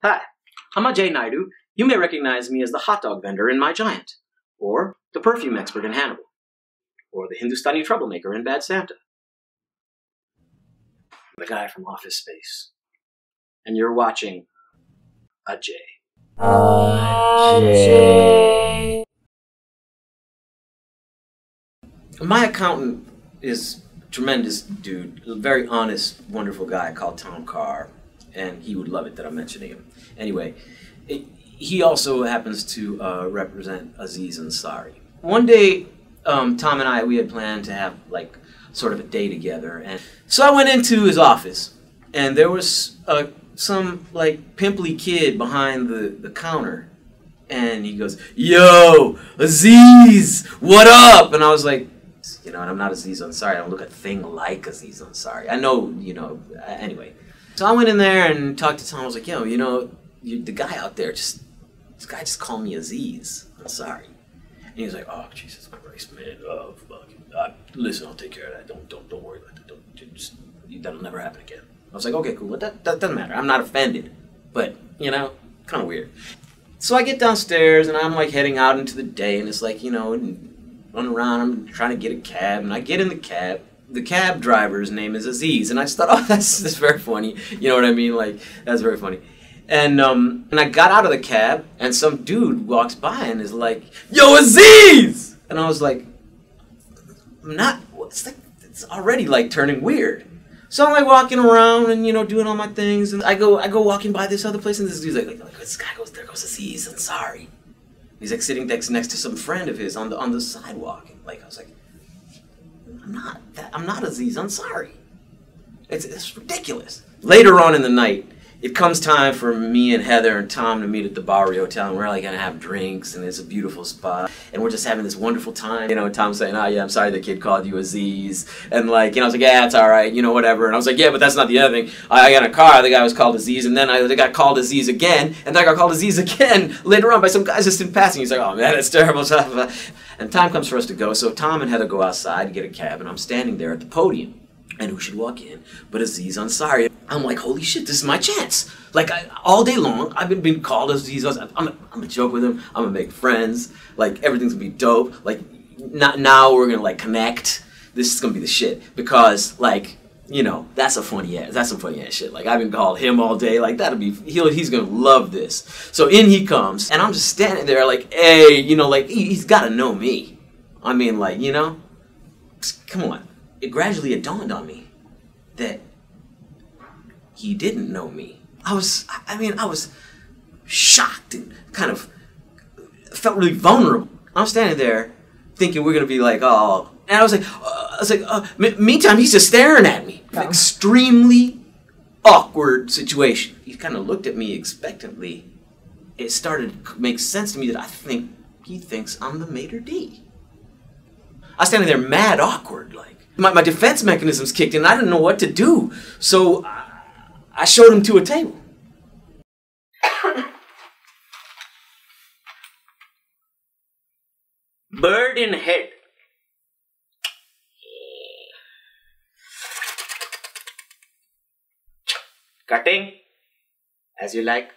Hi, I'm Ajay Naidu. You may recognize me as the hot dog vendor in My Giant, or the perfume expert in Hannibal, or the Hindustani troublemaker in Bad Santa, the guy from Office Space. And you're watching Ajay. Ajay. My accountant is a tremendous dude, a very honest, wonderful guy called Tom Carr, and he would love it that I'm mentioning him. Anyway, he also happens to represent Aziz Ansari. One day, Tom and I, we had planned to have like sort of a day together, and so I went into his office, and there was some like pimply kid behind the counter, and he goes, "Yo, Aziz, what up?" And I was like, you know, and I'm not Aziz Ansari. I don't look a thing like Aziz Ansari. I know, you know, anyway. So I went in there and talked to Tom. I was like, yo, you know, the guy out there, this guy just called me Aziz Ansari. And he was like, oh, Jesus Christ, man. Oh, fuck. Listen, I'll take care of that. Don't worry about that. That'll never happen again. I was like, okay, cool. That doesn't matter. I'm not offended. But, you know, kind of weird. So I get downstairs and I'm like heading out into the day, and it's like, you know, run around, I'm trying to get a cab, and I get in the cab. The cab driver's name is Aziz, and I just thought, oh, that's very funny. You know what I mean? Like, that's very funny. And I got out of the cab, and some dude walks by and is like, yo, Aziz! And I was like, it's already like turning weird. So I'm like walking around and, you know, doing all my things, and I go walking by this other place, and this dude's like this guy goes, there goes Aziz Ansari. He's like sitting next to some friend of his on the sidewalk. And like I was like, I'm not Aziz Ansari. It's ridiculous. Later on in the night, it comes time for me and Heather and Tom to meet at the Bowery Hotel, and we're like gonna have drinks, and it's a beautiful spot, and we're just having this wonderful time. You know, Tom's saying, oh yeah, I'm sorry the kid called you Aziz, and like, you know, I was like, yeah, it's all right, you know, whatever. And I was like, yeah, but that's not the other thing. I got in a car, the guy was called Aziz, and then I got called Aziz again, and then I got called Aziz again later on by some guys just in passing. He's like, oh man, that's terrible stuff. And time comes for us to go, so Tom and Heather go outside to get a cab, and I'm standing there at the podium. And who should walk in but Aziz Ansari? I'm like, holy shit, this is my chance. Like, all day long, I've been being called Aziz Ansari. I'm gonna joke with him. I'm gonna make friends. Like, everything's gonna be dope. Like, now we're gonna, like, connect. This is gonna be the shit. Because, like, you know, that's some funny ass shit. Like, I've been called him all day. Like, he's gonna love this. So in he comes, and I'm just standing there like, hey, you know, like, he's gotta know me. I mean, like, you know, come on. It gradually dawned on me that he didn't know me. I was shocked and kind of felt really vulnerable. I'm standing there thinking we're gonna be like, oh, and I was like, meantime, he's just staring at me. Oh. Extremely awkward situation. He kind of looked at me expectantly. It started to make sense to me that I think he thinks I'm the maitre d'. I was standing there mad awkward, like. My defense mechanisms kicked in, and I didn't know what to do. So I showed him to a table. Bird in head. Cutting as you like.